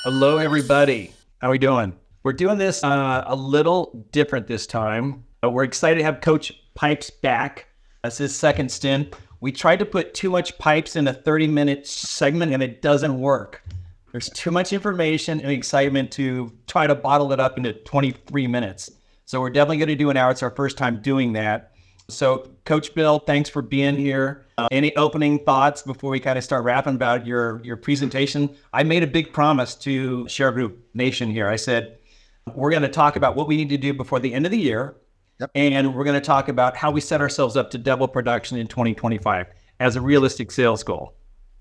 Hello, everybody. How are we doing? We're doing this a little different this time. We're excited to have Coach Pipes back. That's his second stint. We tried to put too much pipes in a 30-minute segment, and it doesn't work. There's too much information and excitement to try to bottle it up into 23 minutes. So we're definitely going to do an hour. It's our first time doing that. So, Coach Bill, thanks for being here. Any opening thoughts before we kind of start rapping about your presentation? I made a big promise to ShareGroup Nation here. I said, we're going to talk about what we need to do before the end of the year. Yep. And we're going to talk about how we set ourselves up to double production in 2025 as a realistic sales goal.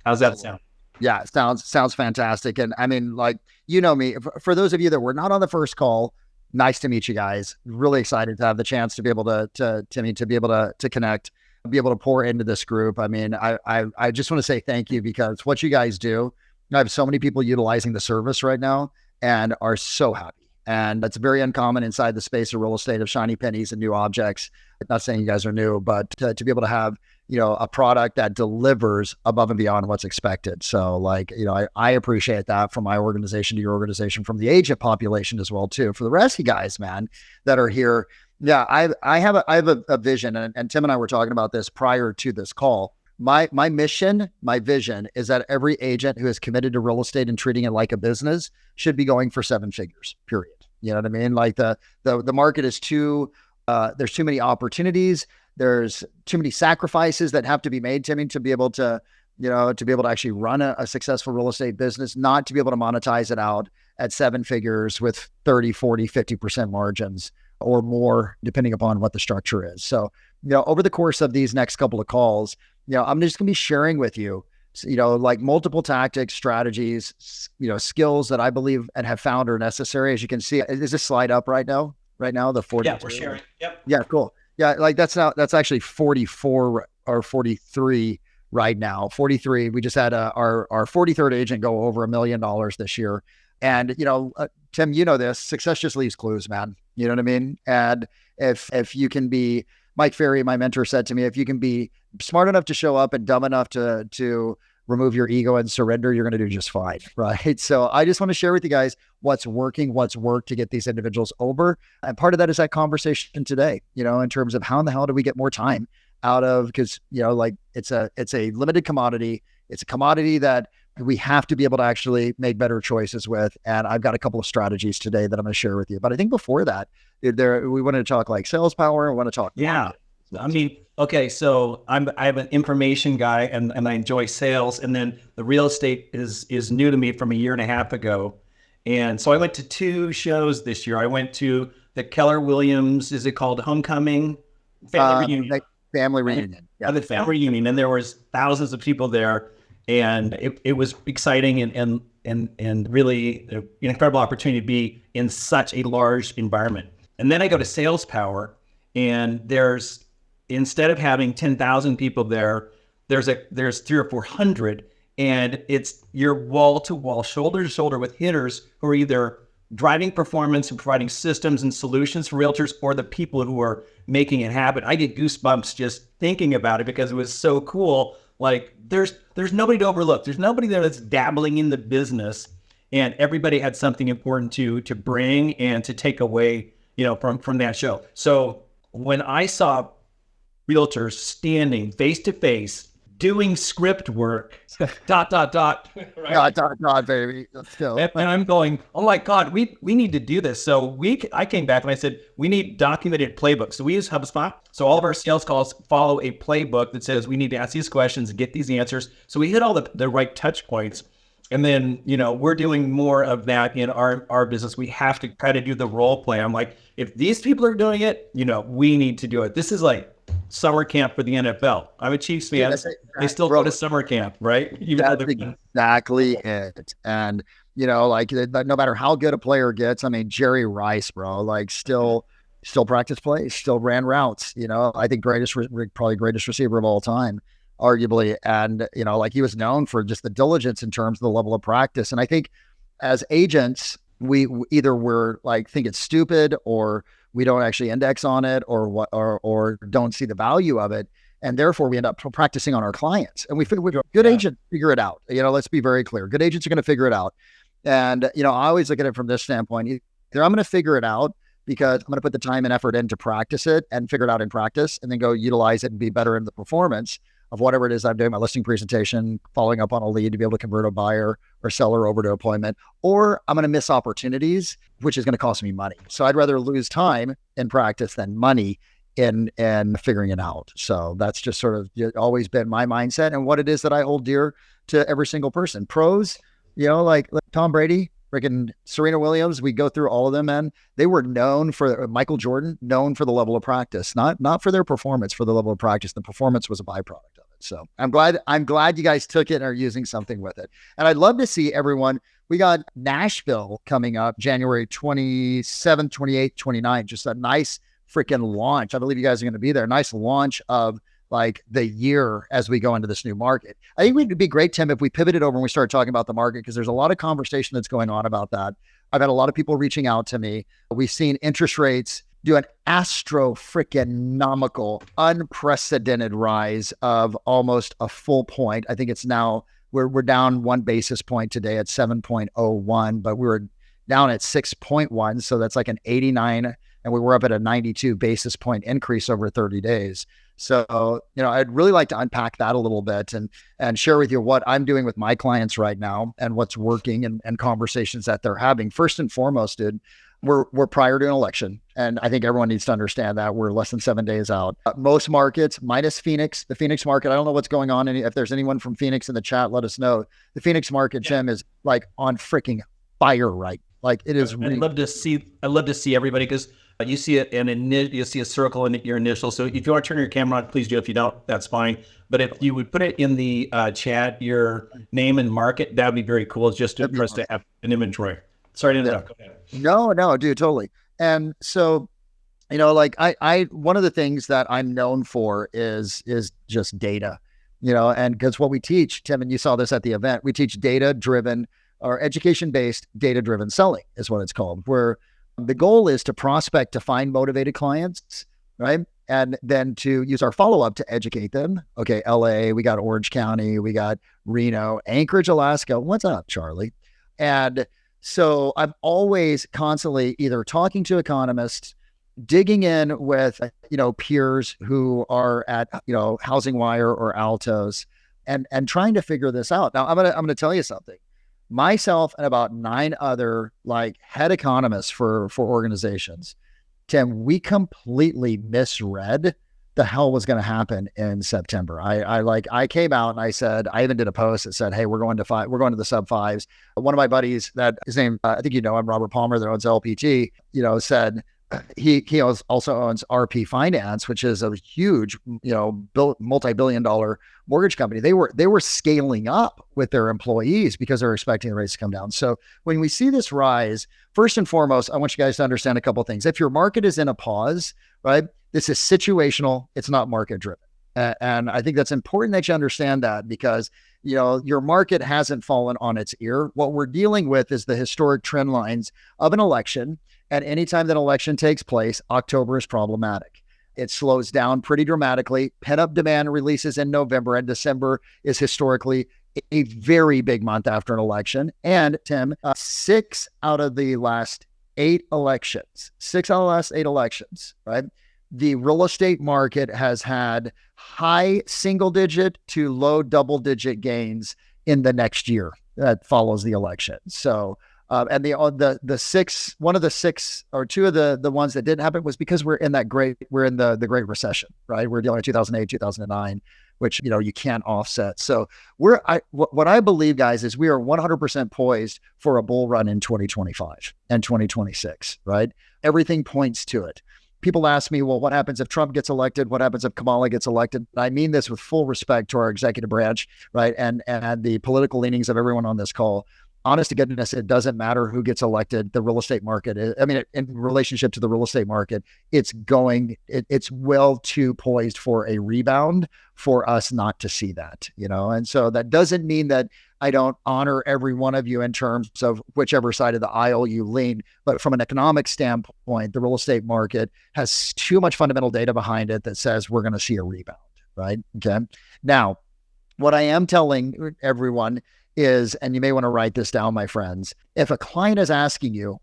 How's that sound? Yeah, it sounds fantastic. And I mean, like, you know me, for those of you that were not on the first call, nice to meet you guys. Really excited to have the chance to be able to be able to connect, be able to pour into this group. I mean, I just want to say thank you, because what you guys do, I have so many people utilizing the service right now and are so happy. And that's very uncommon inside the space of real estate, of shiny pennies and new objects. I'm not saying you guys are new, but to be able to have, a product that delivers above and beyond what's expected. So like, I appreciate that from my organization to your organization, from the agent population as well too. For the rest of you guys, man, that are here. Yeah, I have a vision, and Tim and I were talking about this prior to this call. My mission, my vision is that every agent who is committed to real estate and treating it like a business should be going for 7 figures, period. You know what I mean? Like the market is there's too many opportunities. There's too many sacrifices that have to be made, Timmy, to be able to, to be able to actually run a successful real estate business, not to be able to monetize it out at 7 figures with 30, 40, 50% margins or more, depending upon what the structure is. So, over the course of these next couple of calls, I'm just going to be sharing with you, like multiple tactics, strategies, skills that I believe and have found are necessary. As you can see, is this slide up right now? The 42? Yeah, we're sharing. Yep. Yeah, cool. Yeah, like that's actually 44 or 43 right now. 43. We just had our 43rd agent go over $1 million this year. And, Tim, this success just leaves clues, man. You know what I mean? And if you can be, Mike Ferry, my mentor, said to me, if you can be smart enough to show up and dumb enough to remove your ego and surrender, you're going to do just fine, right? So I just want to share with you guys what's working, what's worked to get these individuals over. And part of that is that conversation today, in terms of how in the hell do we get more time out of, because, like it's a limited commodity. It's a commodity that we have to be able to actually make better choices with. And I've got a couple of strategies today that I'm going to share with you. But I think before that, we wanted to talk like sales power. I want to talk. Yeah. I mean, okay, so I'm an information guy and I enjoy sales. And then the real estate is new to me from a year and a half ago. And so I went to 2 shows this year. I went to the Keller Williams, is it called Homecoming? Family Reunion. Family Reunion. Yeah, the Family Reunion. And there was thousands of people there. And it was exciting and really an incredible opportunity to be in such a large environment. And then I go to Sales Power, and instead of having 10,000 people there, there's 300 or 400, and it's your wall to wall, shoulder to shoulder with hitters who are either driving performance and providing systems and solutions for realtors, or the people who are making it happen. I get goosebumps just thinking about it because it was so cool. Like there's nobody to overlook. There's nobody there that's dabbling in the business, and everybody had something important to bring and to take away, from that show. So when I saw realtors standing face to face, doing script work, ... right? Baby. And I'm going, oh my God, we need to do this. So I came back and I said, we need documented playbooks. So we use HubSpot. So all of our sales calls follow a playbook that says we need to ask these questions and get these answers. So we hit all the right touch points. And then, we're doing more of that in our business. We have to try to do the role play. I'm like, if these people are doing it, we need to do it. This is like summer camp for the NFL. I'm a Chiefs fan. They still go to summer camp, right? That's exactly it. And, like no matter how good a player gets, I mean, Jerry Rice, bro, like still practice plays, still ran routes, I think probably greatest receiver of all time, arguably. And, like he was known for just the diligence in terms of the level of practice. And I think as agents, we're like, think it's stupid, or we don't actually index on it, or don't see the value of it. And therefore we end up practicing on our clients, and we figure good agents figure it out. Let's be very clear. Good agents are going to figure it out. And, I always look at it from this standpoint. Either I'm going to figure it out because I'm going to put the time and effort in to practice it and figure it out in practice and then go utilize it and be better in the performance of whatever it is I'm doing, my listing presentation, following up on a lead to be able to convert a buyer or seller over to appointment, or I'm going to miss opportunities, which is going to cost me money. So I'd rather lose time in practice than money in figuring it out. So that's just sort of always been my mindset and what it is that I hold dear to every single person. Pros, like Tom Brady, freaking Serena Williams, we go through all of them, man. They were known for Michael Jordan, known for the level of practice, not for their performance, for the level of practice. The performance was a byproduct of it. So I'm glad you guys took it and are using something with it. And I'd love to see everyone. We got Nashville coming up January 27th, 28th, 29th. Just a nice freaking launch. I believe you guys are going to be there. Nice launch of like the year as we go into this new market. I think it would be great, Tim, if we pivoted over and we started talking about the market, because there's a lot of conversation that's going on about that. I've had a lot of people reaching out to me. We've seen interest rates do an astro-freaking-nomical, unprecedented rise of almost a full point. I think it's now, we're down 1 basis point today at 7.01, but we were down at 6.1. So that's like an 89, and we were up at a 92 basis point increase over 30 days. So, I'd really like to unpack that a little bit and share with you what I'm doing with my clients right now and what's working and conversations that they're having. First and foremost, dude, we're prior to an election. And I think everyone needs to understand that we're less than 7 days out. Most markets, minus Phoenix, the Phoenix market, I don't know what's going on. And if there's anyone from Phoenix in the chat, let us know. The Phoenix market, Jim, is like on freaking fire, right? Like it is. I'd love to see everybody, because you see it you see a circle in your initial. So if you want to turn your camera on, please do. If you don't, that's fine. But if you would put it in the chat, your name and market, that'd be very cool. It's just for us to have an inventory. Sorry to interrupt. Go ahead. No, dude, totally. And so, like I one of the things that I'm known for is just data, and because what we teach, Tim, and you saw this at the event, we teach data-driven or education-based data-driven selling is what it's called, where the goal is to prospect to find motivated clients, right? And then to use our follow-up to educate them. Okay, LA, we got Orange County, we got Reno, Anchorage, Alaska. What's up, Charlie? And so I'm always constantly either talking to economists, digging in with, peers who are at, Housing Wire or Altos and trying to figure this out. Now I'm going to tell you something. Myself and about 9 other like head economists for organizations, Tim, we completely misread the hell was going to happen in September. I came out and I said, I even did a post that said, hey, we're going to the sub 5s. One of my buddies that his name, I think, I'm Robert Palmer that owns LPT, said, he also owns RP Finance, which is a huge, multi-billion-dollar mortgage company. They were scaling up with their employees because they're expecting the rates to come down. So when we see this rise, first and foremost, I want you guys to understand a couple of things. If your market is in a pause, right, this is situational. It's not market driven. And I think that's important that you understand that, because your market hasn't fallen on its ear. What we're dealing with is the historic trend lines of an election. And anytime that election takes place, October is problematic. It slows down pretty dramatically. Pent-up demand releases in November, and December is historically a very big month after an election. And Tim, 6 out of the last 8 elections, right? The real estate market has had high single-digit to low double-digit gains in the next year that follows the election. So, and the 6, one of the 6 or 2 of the ones that didn't happen was because we're in the Great Recession, right? We're dealing with 2008, 2009, which, you can't offset. So what I believe, guys, is we are 100% poised for a bull run in 2025 and 2026, right? Everything points to it. People ask me, well, what happens if Trump gets elected? What happens if Kamala gets elected? I mean this with full respect to our executive branch, right? And the political leanings of everyone on this call. Honest to goodness, it doesn't matter who gets elected. The real estate market, in relationship to the real estate market, it's well too poised for a rebound for us not to see that, And so that doesn't mean that I don't honor every one of you in terms of whichever side of the aisle you lean. But from an economic standpoint, the real estate market has too much fundamental data behind it that says we're going to see a rebound, right? Okay. Now, what I am telling everyone is, and you may want to write this down, my friends, if a client is asking you,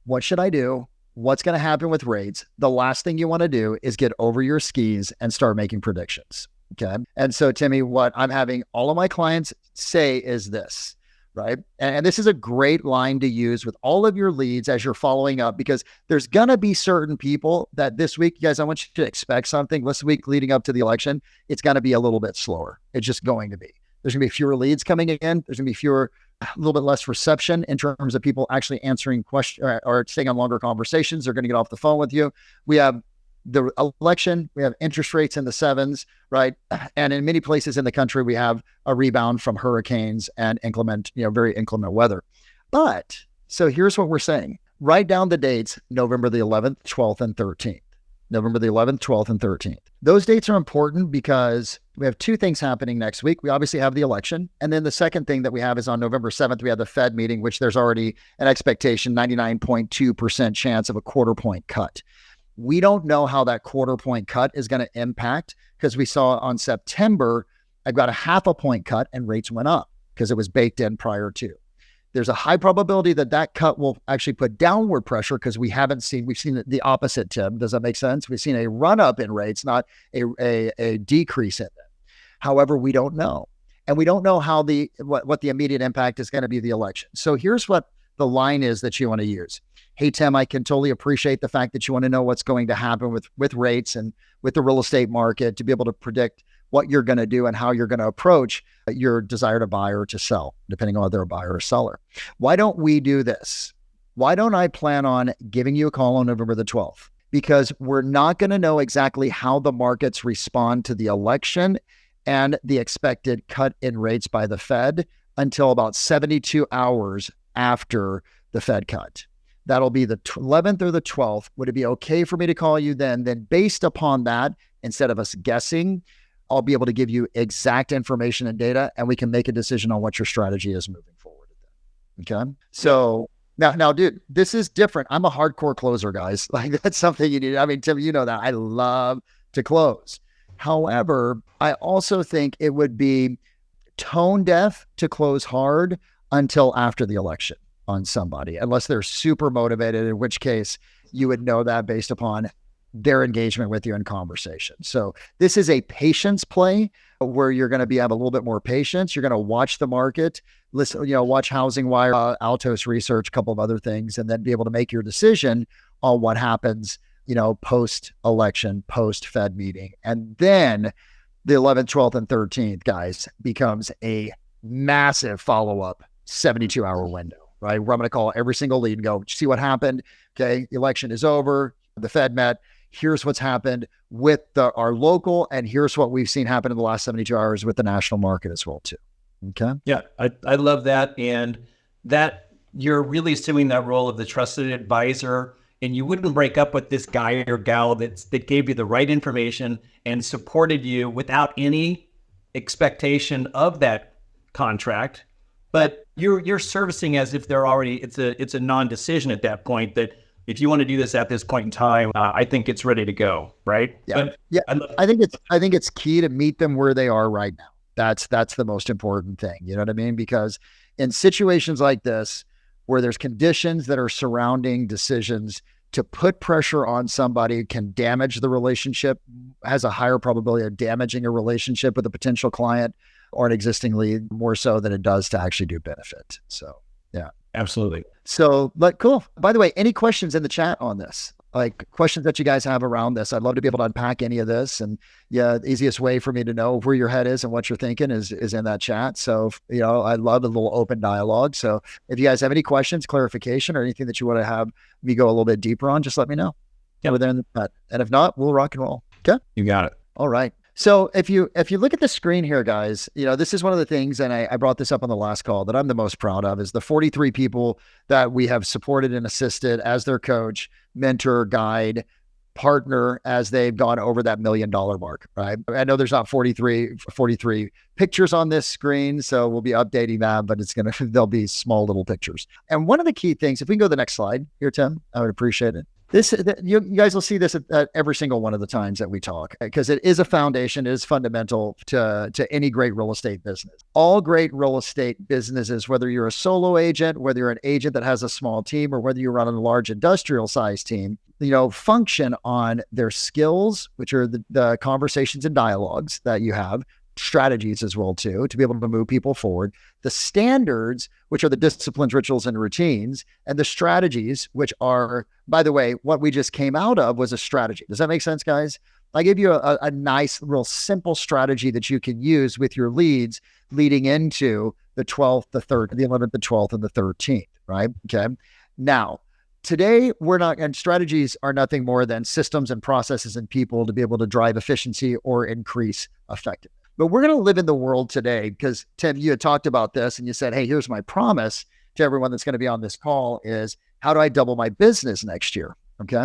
what should I do? What's going to happen with rates? The last thing you want to do is get over your skis and start making predictions. Okay. And so, Timmy, what I'm having all of my clients say is this, right? And this is a great line to use with all of your leads as you're following up, because there's going to be certain people that this week, you guys, I want you to expect something. This week leading up to the election, it's going to be a little bit slower. It's just going to be. There's going to be fewer leads coming in. There's going to be a little bit less reception in terms of people actually answering questions or staying on longer conversations. They're going to get off the phone with you. We have the election, we have interest rates in the 7s, right? And in many places in the country, we have a rebound from hurricanes and inclement, very inclement weather. But so here's what we're saying. Write down the dates, November the 11th, 12th, and 13th. November the 11th, 12th, and 13th. Those dates are important because we have two things happening next week. We obviously have the election. And then the second thing that we have is on November 7th, we have the Fed meeting, which there's already an expectation, 99.2% chance of a quarter point cut. We don't know how that quarter point cut is going to impact, because we saw on September, I've got a half a point cut and rates went up because it was baked in prior to. There's a high probability that cut will actually put downward pressure, because we've seen the opposite, Tim. Does that make sense? We've seen a run up in rates, not a decrease in them. However, we don't know. And we don't know how what the immediate impact is going to be the election. So here's what the line is that you want to use. Hey, Tim, I can totally appreciate the fact that you want to know what's going to happen with rates and with the real estate market, to be able to predict what you're going to do and how you're going to approach your desire to buy or to sell, depending on whether a buyer or seller. Why don't we do this? Why don't I plan on giving you a call on November the 12th? Because we're not going to know exactly how the markets respond to the election and the expected cut in rates by the Fed until about 72 hours after the Fed cut. That'll be the 11th or the 12th. Would it be okay for me to call you then? Then based upon that, instead of us guessing, I'll be able to give you exact information and data, and we can make a decision on what your strategy is moving forward. Okay. So now, dude, this is different. I'm a hardcore closer, guys. Like, that's something you need. I mean, Tim, you know that I love to close. However, I also think it would be tone deaf to close hard until after the election on somebody, unless they're super motivated, in which case you would know that based upon their engagement with you in conversation. So this is a patience play where you're going to have a little bit more patience. You're going to watch the market, listen, watch Housing Wire, Altos Research, a couple of other things, and then be able to make your decision on what happens, post-election, post-Fed meeting. And then the 11th, 12th, and 13th, guys, becomes a massive follow-up 72-hour window, right? Where I'm going to call every single lead and go, see what happened. Okay, the election is over. The Fed met. Here's what's happened with our local, and here's what we've seen happen in the last 72 hours with the national market as well, too. Okay. Yeah, I love that. And that you're really assuming that role of the trusted advisor, and you wouldn't break up with this guy or gal that gave you the right information and supported you without any expectation of that contract. But you're servicing as if they're already, it's a non-decision at that point, that if you want to do this at this point in time, I think it's ready to go, right? Yeah, I think it's key to meet them where they are right now. That's the most important thing. You know what I mean? Because in situations like this, where there's conditions that are surrounding decisions, to put pressure on somebody can damage the relationship, has a higher probability of damaging a relationship with a potential client or an existing lead, more so than it does to actually do benefit. So, yeah. Absolutely. So, but cool. By the way, any questions in the chat on this? Like questions that you guys have around this? I'd love to be able to unpack any of this. And yeah, the easiest way for me to know where your head is and what you're thinking is in that chat. So, I love a little open dialogue. So if you guys have any questions, clarification, or anything that you want to have me go a little bit deeper on, just let me know. Yeah, over there in the chat. And if not, we'll rock and roll. Okay. You got it. All right. So if you look at the screen here, guys, this is one of the things, and I brought this up on the last call, that I'm the most proud of, is the 43 people that we have supported and assisted as their coach, mentor, guide, partner, as they've gone over that $1 million mark, right? I know there's not 43 pictures on this screen, so we'll be updating that, but there'll be small little pictures. And one of the key things, if we can go to the next slide here, Tim, I would appreciate it. You guys will see this at every single one of the times that we talk, because it is a foundation. It is fundamental to any great real estate business. All great real estate businesses, whether you're a solo agent, whether you're an agent that has a small team, or whether you run a large industrial size team, function on their skills, which are the conversations and dialogues that you have, strategies as well too, to be able to move people forward, the standards, which are the disciplines, rituals, and routines, and the strategies, which are, by the way, what we just came out of was a strategy. Does that make sense, guys? I gave you a nice, real simple strategy that you can use with your leads leading into the 12th, the 3rd, the 11th, the 12th, and the 13th, right? Okay. Now, today, and strategies are nothing more than systems and processes and people to be able to drive efficiency or increase effectiveness. But we're going to live in the world today, because Tim, you had talked about this and you said, hey, here's my promise to everyone that's going to be on this call is, how do I double my business next year? Okay.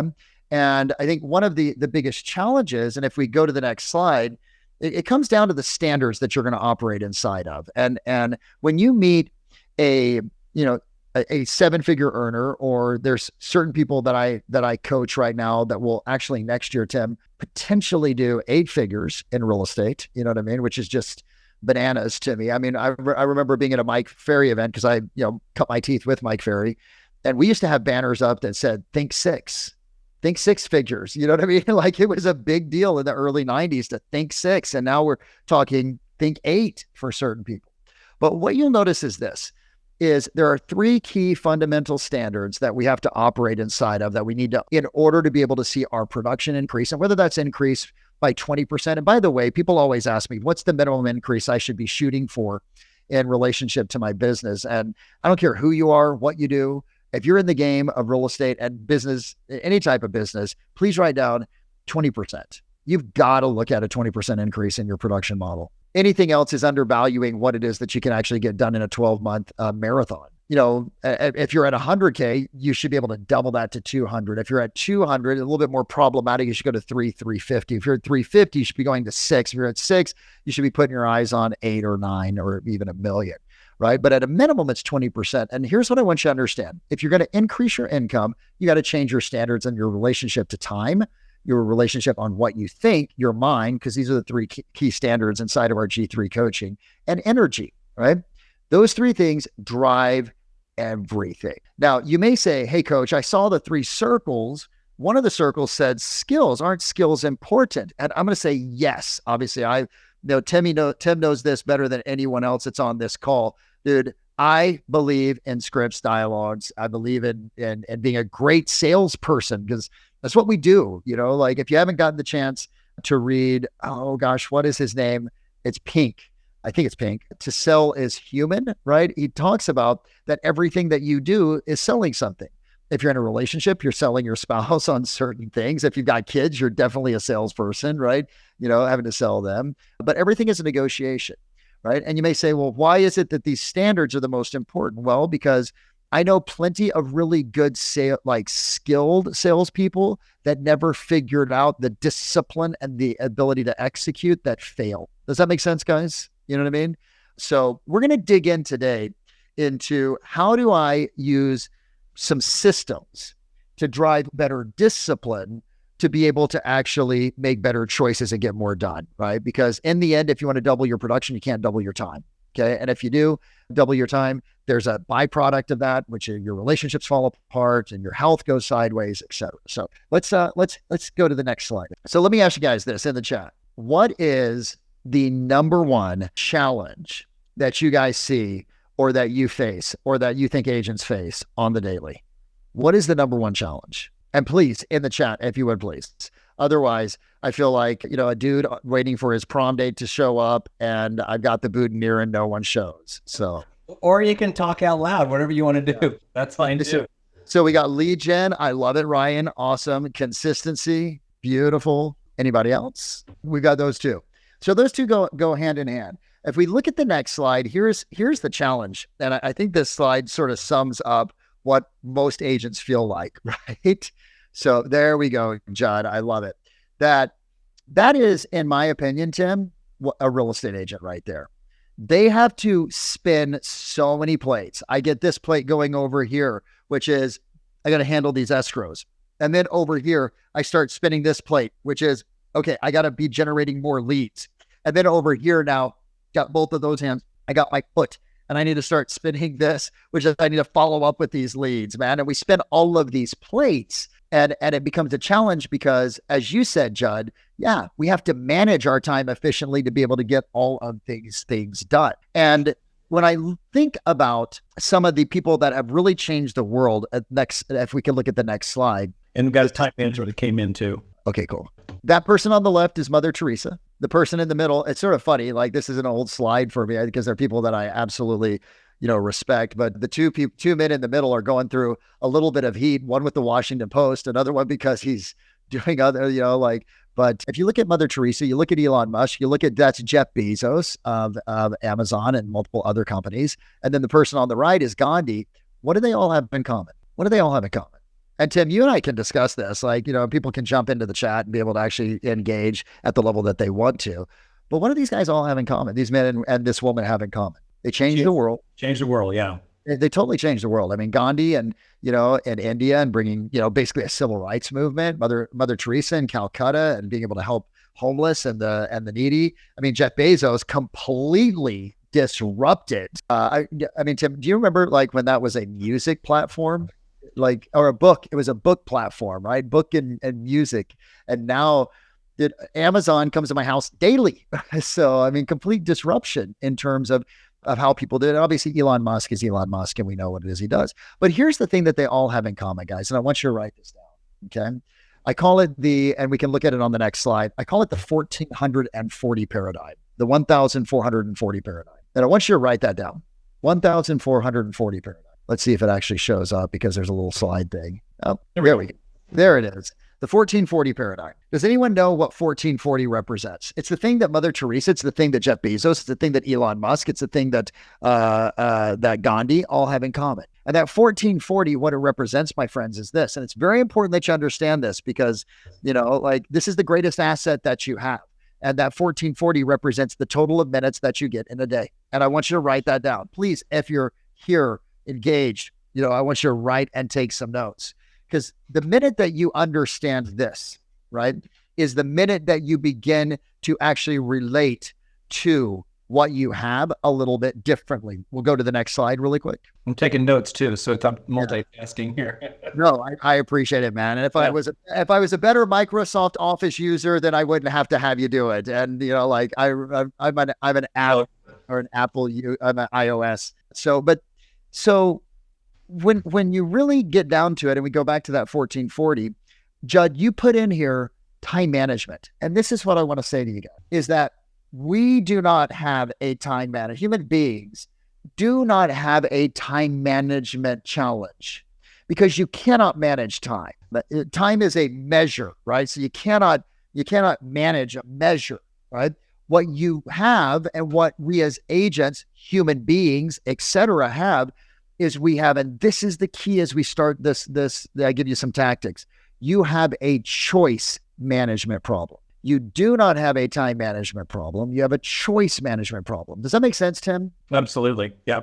And I think one of the biggest challenges, and if we go to the next slide, it comes down to the standards that you're going to operate inside of. And when you meet a 7-figure earner, or there's certain people that I coach right now that will actually next year, Tim, potentially do 8 figures in real estate, you know what I mean? Which is just bananas to me. I mean, I remember being at a Mike Ferry event, because I, cut my teeth with Mike Ferry, and we used to have banners up that said, think 6 figures. You know what I mean? Like, it was a big deal in the early 90s to think 6. And now we're talking think 8 for certain people. But what you'll notice is there are 3 key fundamental standards that we have to operate inside of, that we need to, in order to be able to see our production increase, and whether that's increase by 20%. And by the way, people always ask me, what's the minimum increase I should be shooting for in relationship to my business? And I don't care who you are, what you do. If you're in the game of real estate and business, any type of business, please write down 20%. You've got to look at a 20% increase in your production model. Anything else is undervaluing what it is that you can actually get done in a 12-month marathon. If you're at 100K, you should be able to double that to 200. If you're at 200, a little bit more problematic, you should go to 350. If you're at 350, you should be going to 6. If you're at 6, you should be putting your eyes on 8 or 9 or even $1 million, right? But at a minimum, it's 20%. And here's what I want you to understand. If you're going to increase your income, you got to change your standards and your relationship to time, your relationship on what you think, your mind, because these are the 3 key standards inside of our G3 coaching, and energy, right? Those 3 things drive everything. Now, you may say, hey, coach, I saw the 3 circles. One of the circles said skills. Aren't skills important? And I'm going to say yes. Obviously, Tim knows this better than anyone else that's on this call. Dude, I believe in scripts, dialogues. I believe in being a great salesperson, because that's what we do. Like, if you haven't gotten the chance to read, oh gosh, what is his name? It's Pink. I think it's Pink. To Sell is Human, right? He talks about that everything that you do is selling something. If you're in a relationship, you're selling your spouse on certain things. If you've got kids, you're definitely a salesperson, right? Having to sell them. But everything is a negotiation, right? And you may say, well, why is it that these standards are the most important? Well, because I know plenty of really good skilled salespeople that never figured out the discipline and the ability to execute, that fail. Does that make sense, guys? You know what I mean? So we're going to dig in today into, how do I use some systems to drive better discipline to be able to actually make better choices and get more done, right? Because in the end, if you want to double your production, you can't double your time. Okay. And if you do double your time, there's a byproduct of that, which is your relationships fall apart and your health goes sideways, et cetera. So let's go to the next slide. So let me ask you guys this in the chat. What is the number one challenge that you guys see, or that you face, or that you think agents face on the daily? What is the number one challenge? And please, in the chat, if you would, please. Otherwise, I feel like, a dude waiting for his prom date to show up, and I've got the boutonniere and no one shows. So, or you can talk out loud, whatever you want to do. Yeah. That's fine too. So we got lead gen. I love it, Ryan. Awesome. Consistency. Beautiful. Anybody else? We got those 2. So those 2 go hand in hand. If we look at the next slide, here's the challenge. And I think this slide sort of sums up what most agents feel like, right? So there we go, John. I love it. That is, in my opinion, Tim, a real estate agent right there. They have to spin so many plates. I get this plate going over here, which is, I got to handle these escrows. And then over here, I start spinning this plate, which is, okay, I got to be generating more leads. And then over here now, got both of those hands. I got my foot and I need to start spinning this, which is I need to follow up with these leads, man. And we spin all of these plates and it becomes a challenge because, as you said, Judd, yeah, we have to manage our time efficiently to be able to get all of these things done. And when I think about some of the people that have really changed the world, if we can look at the next slide. And we've got a time manager that came in too. Okay, cool. That person on the left is Mother Teresa. The person in the middle, it's sort of funny. Like, this is an old slide for me because they're people that I absolutely, respect. But the two men in the middle are going through a little bit of heat. One with the Washington Post, another one because he's doing other, But if you look at Mother Teresa, you look at Elon Musk, that's Jeff Bezos of Amazon and multiple other companies. And then the person on the right is Gandhi. What do they all have in common? And Tim, you and I can discuss this. People can jump into the chat and be able to actually engage at the level that they want to. But what do these guys all have in common? These men and this woman have in common. They changed the world. Changed the world, yeah. They totally changed the world. I mean, Gandhi and India and bringing, basically a civil rights movement, Mother Teresa in Calcutta and being able to help homeless and the needy. I mean, Jeff Bezos completely disrupted. I mean, Tim, do you remember when that was a music platform? Or a book? It was a book platform, right? Book and music. And now Amazon comes to my house daily. So, I mean, complete disruption in terms of how people did it. Obviously, Elon Musk is Elon Musk, and we know what it is he does. But here's the thing that they all have in common, guys, and I want you to write this down, okay? I call it and we can look at it on the next slide. I call it the 1440 paradigm, the 1440 paradigm. And I want you to write that down, 1440 paradigm. Let's see if it actually shows up because there's a little slide thing. Oh, there we go. There it is. The 1440 paradigm. Does anyone know what 1440 represents? It's the thing that Mother Teresa, it's the thing that Jeff Bezos, it's the thing that Elon Musk, it's the thing that that Gandhi all have in common. And that 1440, what it represents, my friends, is this. And it's very important that you understand this because, this is the greatest asset that you have. And that 1440 represents the total of minutes that you get in a day. And I want you to write that down. Please, if you're here engaged, I want you to write and take some notes. Because the minute that you understand this, right, is the minute that you begin to actually relate to what you have a little bit differently. We'll go to the next slide really quick. I'm taking notes too, so I'm multitasking here. No, I appreciate it, man. And if I was a better Microsoft Office user, then I wouldn't have to have you do it. And I'm an app or an Apple. I'm an iOS. So when you really get down to it, and we go back to that 1440, Judd, you put in here time management. And this is what I want to say to you guys, is that we do not have a time management. Human beings do not have a time management challenge because you cannot manage time. But time is a measure, right? So you cannot manage a measure, right? What you have and what we as agents, human beings, etc., have is we have, and this is the key as we start this, I give you some tactics. You have a choice management problem. You do not have a time management problem. You have a choice management problem. Does that make sense, Tim? Absolutely. Yeah.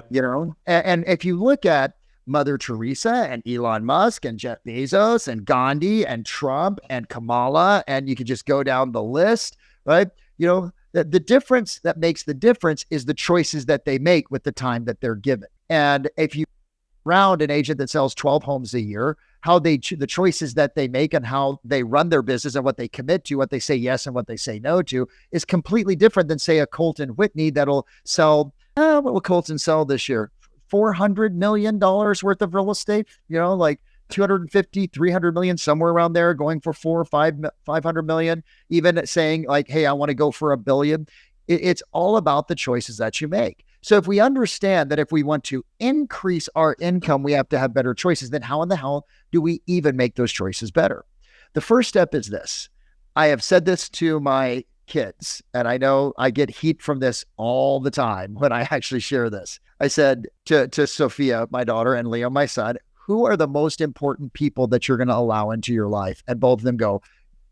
And if you look at Mother Teresa and Elon Musk and Jeff Bezos and Gandhi and Trump and Kamala, and you could just go down the list, right? The difference that makes the difference is the choices that they make with the time that they're given. And if you round an agent that sells 12 homes a year, the choices that they make and how they run their business and what they commit to, what they say yes and what they say no to is completely different than, say, a Colton Whitney that'll sell, what will Colton sell this year? $400 million worth of real estate, 250, 300 million, somewhere around there, going for 4 or 500 million, even saying hey, I want to go for $1 billion. It's all about the choices that you make. So if we understand that if we want to increase our income, we have to have better choices, then how in the hell do we even make those choices better? The first step is this. I have said this to my kids, and I know I get heat from this all the time when I actually share this. I said to Sophia, my daughter, and Leo, my son, who are the most important people that you're going to allow into your life? And both of them go,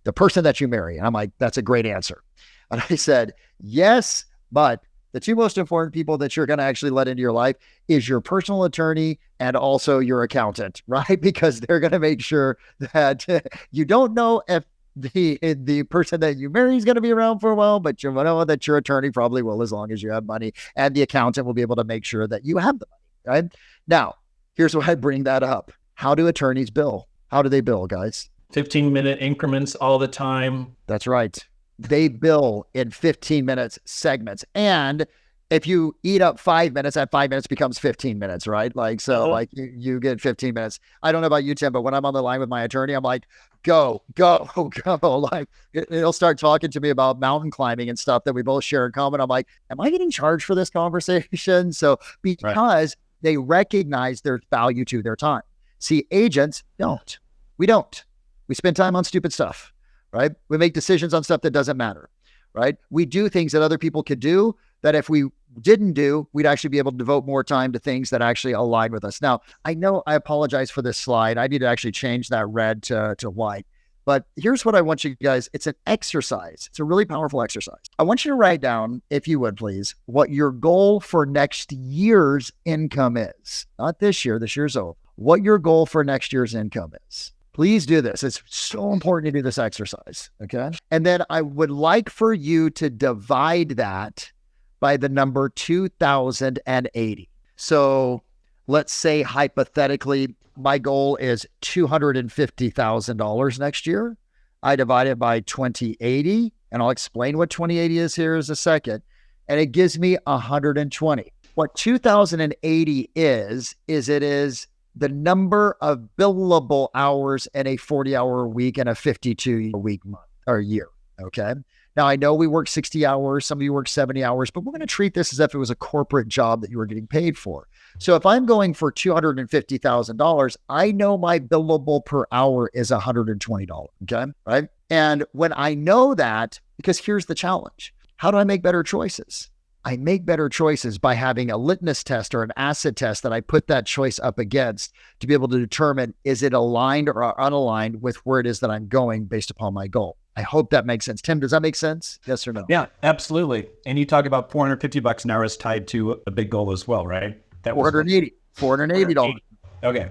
the person that you marry. And I'm like, that's a great answer. And I said, yes, but The two most important people that you're going to actually let into your life is your personal attorney and also your accountant, right? Because they're going to make sure that you don't know if the person that you marry is going to be around for a while, but you know that your attorney probably will, as long as you have money, and the accountant will be able to make sure that you have the money, right? Now, here's why I bring that up. How do attorneys bill? How do they bill, guys? 15-minute increments all the time. That's right. They bill in 15 minutes segments. And if you eat up 5 minutes, that 5 minutes becomes 15 minutes, right? Like, so like you get 15 minutes. I don't know about you, Tim, but when I'm on the line with my attorney, I'm like, go. Like he'll start talking to me about mountain climbing and stuff that we both share in common. I'm like, am I getting charged for this conversation? So because they recognize their value to their time. See, agents don't. We don't. We spend time on stupid stuff, right? We make decisions on stuff that doesn't matter, right? We do things that other people could do that if we didn't do, we'd actually be able to devote more time to things that actually align with us. Now, I know I apologize for this slide. I need to actually change that red to white. But here's what I want you guys, it's an exercise. It's a really powerful exercise. I want you to write down, if you would please, what your goal for next year's income is. Not this year's over. What your goal for next year's income is. Please do this. It's so important to do this exercise, okay? And then I would like for you to divide that by the number 2,080. So let's say hypothetically, my goal is $250,000 next year. I divide it by 2080, and I'll explain what 2080 is here in a second. And it gives me 120. What 2080 is it is the number of billable hours in a 40-hour week and a 52-week month or year, okay? Now, I know we work 60 hours, some of you work 70 hours, but we're going to treat this as if it was a corporate job that you were getting paid for. So if I'm going for $250,000, I know my billable per hour is $120, okay? Right? And when I know that, because here's the challenge, how do I make better choices? I make better choices by having a litmus test or an acid test that I put that choice up against to be able to determine, is it aligned or unaligned with where it is that I'm going based upon my goal. I hope that makes sense. Tim, does that make sense? Yes or no? Yeah, absolutely. And you talk about $450 an hour is tied to a big goal as well, right? That was $480. Okay.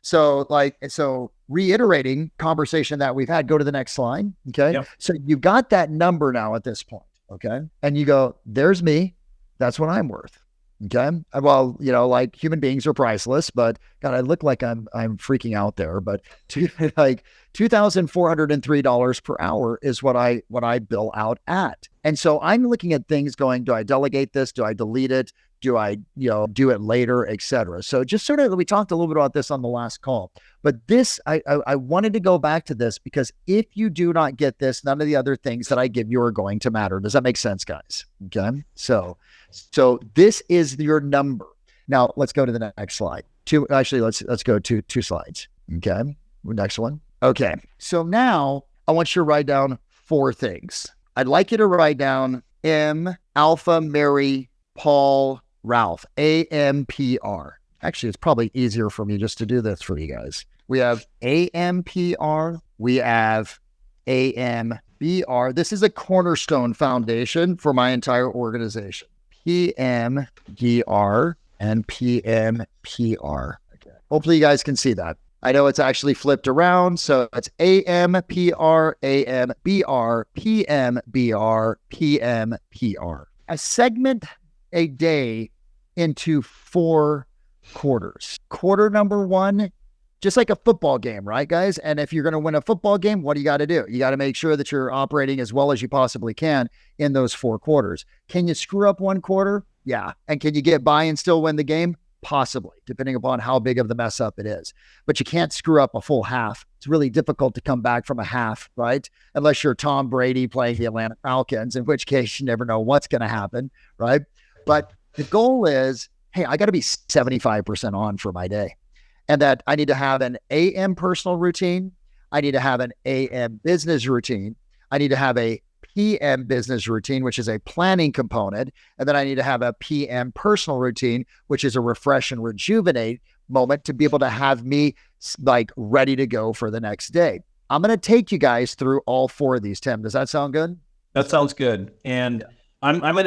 So reiterating conversation that we've had, go to the next slide. Okay. Yep. So you've got that number now at this point. Okay. And you go, there's me. That's what I'm worth. Okay. Well, like human beings are priceless, but God, I look like I'm freaking out there, but like $2,403 per hour is what I bill out at. And so I'm looking at things going, do I delegate this? Do I delete it? Do I, do it later, et cetera? So just sort of, we talked a little bit about this on the last call, but this, I wanted to go back to this because if you do not get this, none of the other things that I give you are going to matter. Does that make sense, guys? Okay. So this is your number. Now let's go to the next slide. Let's go to two slides. Okay. Next one. Okay. So now I want you to write down 4 things. I'd like you to write down M, Alpha, Mary, Paul, Ralph, AMPR. Actually, it's probably easier for me just to do this for you guys. We have AMPR. We have AMBR. This is a cornerstone foundation for my entire organization. PMDR and PMPR. Okay. Hopefully you guys can see that. I know it's actually flipped around. So it's AMPR, AMBR, PMBR, PMPR. A segment a day into 4 quarters. Quarter number 1, just like a football game, right, guys? And if you're going to win a football game, what do you got to do? You got to make sure that you're operating as well as you possibly can in those 4 quarters. Can you screw up 1 quarter? Yeah. And can you get by and still win the game? Possibly, depending upon how big of the mess up it is. But you can't screw up a full half. It's really difficult to come back from a half, right? Unless you're Tom Brady playing the Atlanta Falcons, in which case you never know what's going to happen, right? But the goal is, hey, I got to be 75% on for my day. And that I need to have an AM personal routine. I need to have an AM business routine. I need to have a PM business routine, which is a planning component. And then I need to have a PM personal routine, which is a refresh and rejuvenate moment to be able to have me like ready to go for the next day. I'm going to take you guys through all 4 of these, Tim. Does that sound good? That sounds good. And I'm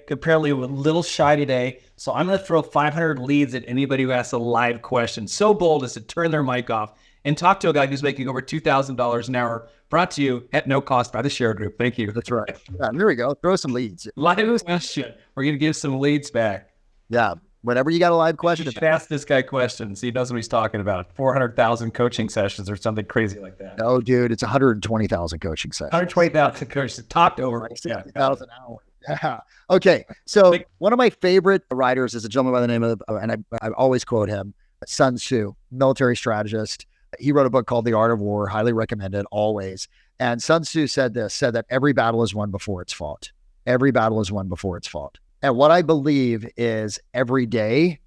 apparently a little shy today, so I'm gonna throw 500 leads at anybody who asks a live question. So bold as to turn their mic off and talk to a guy who's making over $2,000 an hour. Brought to you at no cost by the TheShareGroup. Thank you. That's right. Yeah, there we go. Throw some leads. Live question. We're gonna give some leads back. Yeah. Whenever you got a live question, You should ask this guy questions. He knows what he's talking about. 400,000 coaching sessions or something crazy like that. No, dude, it's 120,000 coaching sessions. 120,000 coaches talked over. 60,000 hours. Yeah. Okay. So one of my favorite writers is a gentleman by the name of, and I always quote him, Sun Tzu, military strategist. He wrote a book called The Art of War, highly recommended always. And Sun Tzu said that every battle is won before it's fought. Every battle is won before it's fought. And what I believe is every day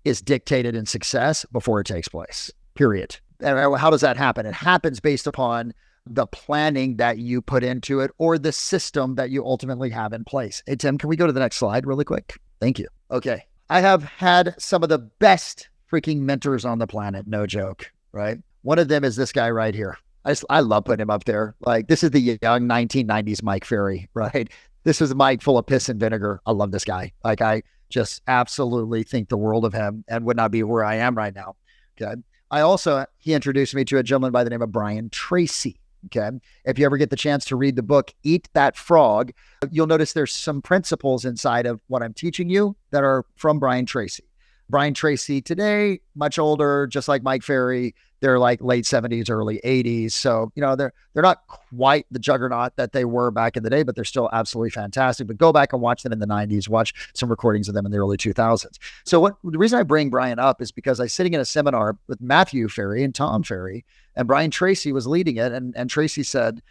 is dictated in success before it takes place, period. And how does that happen? It happens based upon the planning that you put into it or the system that you ultimately have in place. Hey, Tim, can we go to the next slide really quick? Thank you. Okay. I have had some of the best freaking mentors on the planet. No joke, right? One of them is this guy right here. I love putting him up there. Like, this is the young 1990s Mike Ferry, right? This is Mike full of piss and vinegar. I love this guy. Like, I just absolutely think the world of him and would not be where I am right now. Okay. He introduced me to a gentleman by the name of Brian Tracy. Okay. If you ever get the chance to read the book, Eat That Frog, you'll notice there's some principles inside of what I'm teaching you that are from Brian Tracy. Brian Tracy today, much older, just like Mike Ferry. They're like late 70s, early 80s. So, they're not quite the juggernaut that they were back in the day, but they're still absolutely fantastic. But go back and watch them in the 90s, watch some recordings of them in the early 2000s. So the reason I bring Brian up is because I was sitting in a seminar with Matthew Ferry and Tom Ferry, and Brian Tracy was leading it. And Tracy said,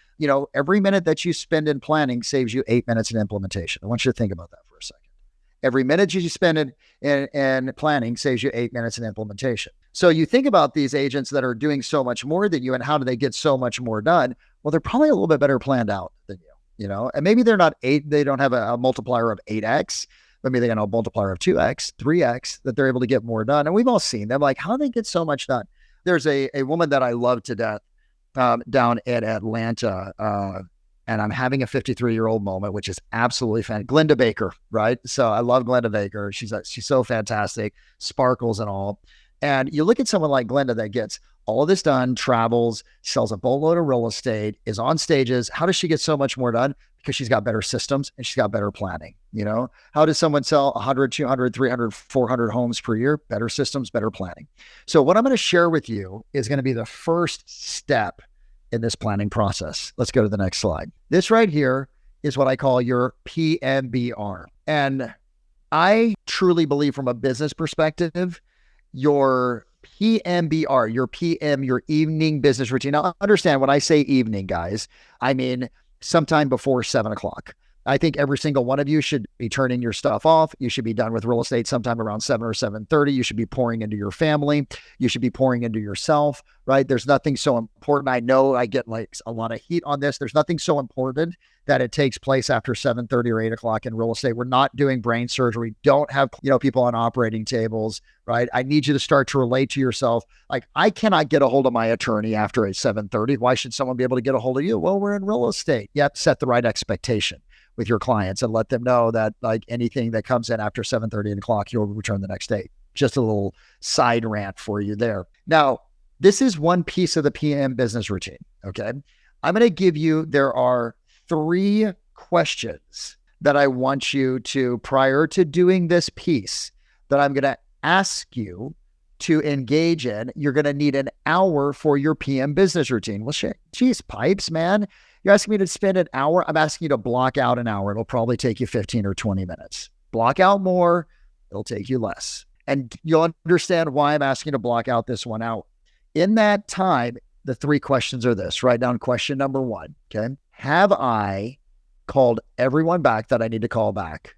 every minute that you spend in planning saves you 8 minutes in implementation. I want you to think about that for a second. Every minute you spend in planning saves you 8 minutes in implementation. So you think about these agents that are doing so much more than you and how do they get so much more done? Well, they're probably a little bit better planned out than you, and maybe they're not they don't have a multiplier of 8x, but maybe they got a multiplier of 2x, 3x that they're able to get more done. And we've all seen them, like, how do they get so much done? There's a woman that I love to death down in Atlanta, and I'm having a 53-year-old moment, which is absolutely fantastic. Glenda Baker, right? So I love Glenda Baker. She's so fantastic, sparkles and all. And you look at someone like Glenda that gets all of this done, travels, sells a boatload of real estate, is on stages. How does she get so much more done? Because she's got better systems and she's got better planning. How does someone sell 100, 200, 300, 400 homes per year? Better systems, better planning. So what I'm going to share with you is going to be the first step in this planning process. Let's go to the next slide. This right here is what I call your PMBR. And I truly believe from a business perspective, your PMBR, your PM, your evening business routine. Now, understand when I say evening, guys, I mean sometime before 7 o'clock. I think every single one of you should be turning your stuff off. You should be done with real estate sometime around 7 or 7:30. You should be pouring into your family. You should be pouring into yourself, right? There's nothing so important. I know I get like a lot of heat on this. There's nothing so important that it takes place after 7:30 or 8 o'clock in real estate. We're not doing brain surgery. Don't have, people on operating tables, right? I need you to start to relate to yourself. Like, I cannot get a hold of my attorney after 7:30. Why should someone be able to get a hold of you? Well, we're in real estate. You have to set the right expectation with your clients and let them know that, like, anything that comes in after 7:30, 8 o'clock, you'll return the next day. Just a little side rant for you there. Now, this is one piece of the PM business routine. Okay. I'm going to give you, there are 3 questions that I want you to, prior to doing this piece, that I'm going to ask you to engage in. You're going to need an hour for your PM business routine. Well, shit, geez, pipes, man. You're asking me to spend an hour. I'm asking you to block out an hour. It'll probably take you 15 or 20 minutes. Block out more. It'll take you less. And you'll understand why I'm asking you to block out this 1 hour. In that time, the 3 questions are this. Write down question number 1. Okay. Have I called everyone back that I need to call back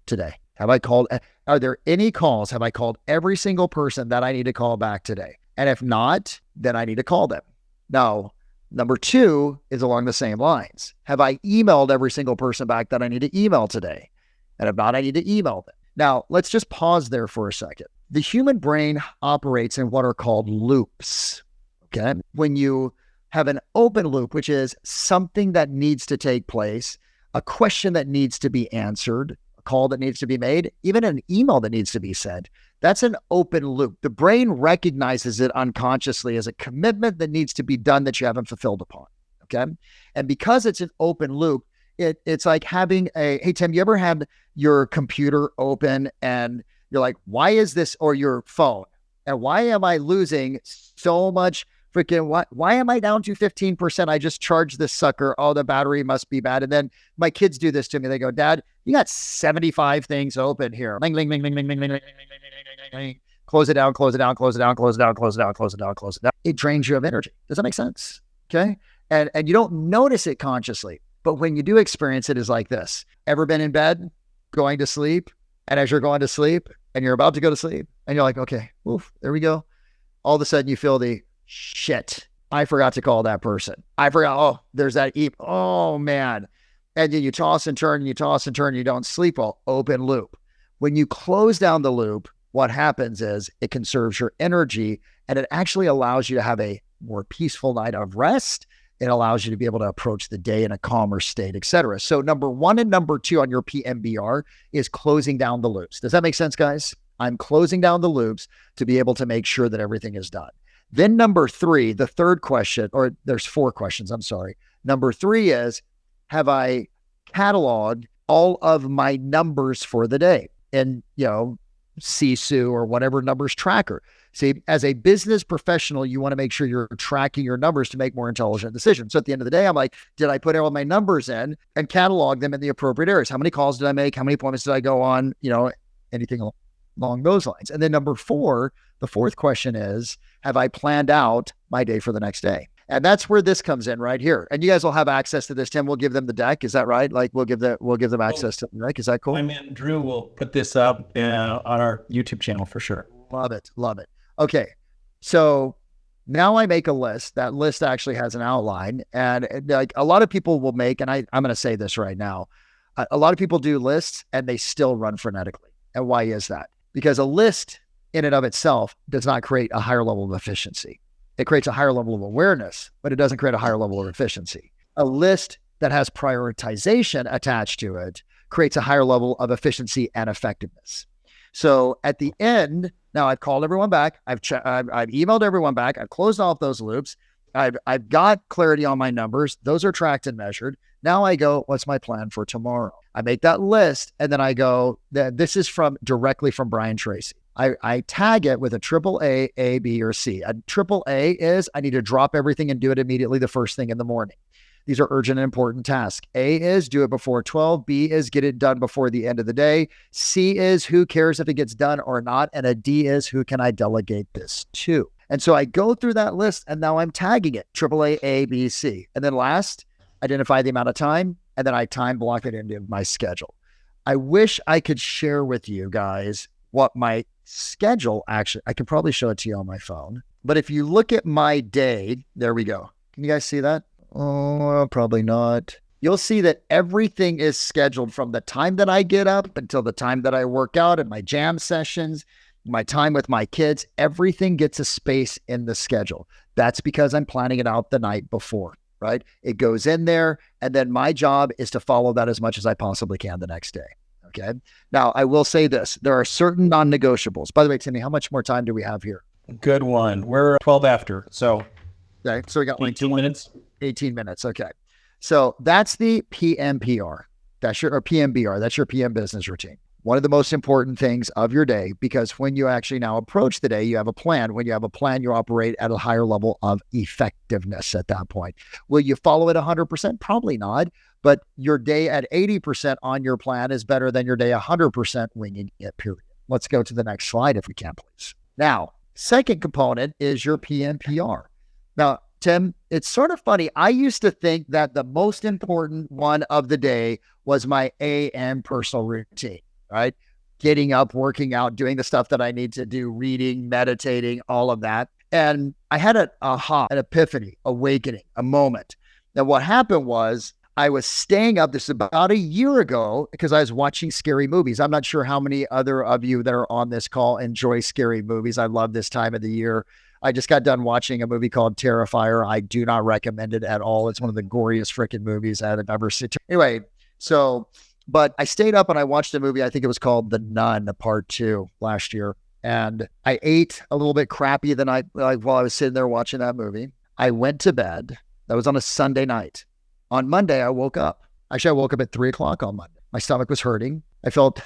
today? Are there any calls? Have I called every single person that I need to call back today? And if not, then I need to call them. Now, number 2 is along the same lines. Have I emailed every single person back that I need to email today? And if not, I need to email them. Now, let's just pause there for a second. The human brain operates in what are called loops. Okay. When you have an open loop, which is something that needs to take place, a question that needs to be answered, a call that needs to be made, even an email that needs to be sent. That's an open loop. The brain recognizes it unconsciously as a commitment that needs to be done that you haven't fulfilled upon. Okay. And because it's an open loop, it's like having hey, Tim, you ever had your computer open and you're like, why is this, or your phone, and why am I losing so much freaking, why am I down to 15%? I just charged this sucker. Oh, the battery must be bad. And then my kids do this to me. They go, Dad, you got 75 things open here. Ling, ling, ling, ling, ling, ling, ling, ling, ling, ling. Close it down, close it down, close it down, close it down, close it down, close it down, close it down. It drains you of energy. Does that make sense? Okay. And you don't notice it consciously, but when you do experience it, is like this. Ever been in bed, going to sleep? And as you're going to sleep and you're about to go to sleep and you're like, okay, oof, there we go. All of a sudden you feel the shit, I forgot to call that person. I forgot, oh, there's that oh man. And then you toss and turn, you don't sleep well. Open loop. When you close down the loop, what happens is it conserves your energy and it actually allows you to have a more peaceful night of rest. It allows you to be able to approach the day in a calmer state, et cetera. So number 1 and number 2 on your PMBR is closing down the loops. Does that make sense, guys? I'm closing down the loops to be able to make sure that everything is done. Then number 3, the third question, or there's 4 questions, I'm sorry. Number 3 is, have I cataloged all of my numbers for the day in, Sisu or whatever numbers tracker? See, as a business professional, you want to make sure you're tracking your numbers to make more intelligent decisions. So at the end of the day, I'm like, did I put all my numbers in and catalog them in the appropriate areas? How many calls did I make? How many appointments did I go on? Anything along those lines. And then number 4, the fourth question is, have I planned out my day for the next day? And that's where this comes in right here. And you guys will have access to this, Tim. We'll give them the deck. Is that right? Like we'll give them access to the deck. Is that cool? My man Drew will put this up on our YouTube channel for sure. Love it. Love it. Okay. So now I make a list. That list actually has an outline. And like a lot of people will make, and I'm going to say this right now, a lot of people do lists and they still run frenetically. And why is that? Because a list in and of itself does not create a higher level of efficiency. It creates a higher level of awareness, but it doesn't create a higher level of efficiency. A list that has prioritization attached to it creates a higher level of efficiency and effectiveness. So at the end, now I've called everyone back. I've emailed everyone back. I've closed off those loops. I've got clarity on my numbers. Those are tracked and measured. Now I go, what's my plan for tomorrow? I make that list and then I go, this is directly from Brian Tracy. I tag it with a AAA, A, B, or C. A AAA is I need to drop everything and do it immediately the first thing in the morning. These are urgent and important tasks. A is do it before 12. B is get it done before the end of the day. C is who cares if it gets done or not. And a D is who can I delegate this to? And so I go through that list and now I'm tagging it AAA, A, B, C. And then last, identify the amount of time. And then I time block it into my schedule. I wish I could share with you guys what my schedule actually, I could probably show it to you on my phone. But if you look at my day, there we go. Can you guys see that? Oh, probably not. You'll see that everything is scheduled from the time that I get up until the time that I work out and my jam sessions, my time with my kids. Everything gets a space in the schedule. That's because I'm planning it out the night before, right? It goes in there. And then my job is to follow that as much as I possibly can the next day. Okay. Now, I will say this. There are certain non-negotiables. By the way, Timmy, how much more time do we have here? Good one. We're 12 after. So, okay. So we got like 18 minutes. 18 minutes. Okay. So that's the PMPR. That's your PMBR. That's your PM business routine. One of the most important things of your day, because when you actually now approach the day, you have a plan. When you have a plan, you operate at a higher level of effectiveness at that point. Will you follow it 100%? Probably not. But your day at 80% on your plan is better than your day 100% winging it, period. Let's go to the next slide if we can, please. Now, second component is your PMPR. Now, Tim, it's sort of funny. I used to think that the most important one of the day was my AM personal routine, right? Getting up, working out, doing the stuff that I need to do, reading, meditating, all of that. And I had an epiphany, awakening, a moment. Now, what happened was I was staying up, this is about a year ago, because I was watching scary movies. I'm not sure how many other of you that are on this call enjoy scary movies. I love this time of the year. I just got done watching a movie called Terrifier. I do not recommend it at all. It's one of the goriest freaking movies I've ever seen. Anyway, So, but I stayed up and I watched a movie. I think it was called The Nun, Part 2 last year. And I ate a little bit crappy the night while I was sitting there watching that movie. I went to bed. That was on a Sunday night. On Monday, I woke up. Actually, I woke up at 3:00 on Monday. My stomach was hurting. I felt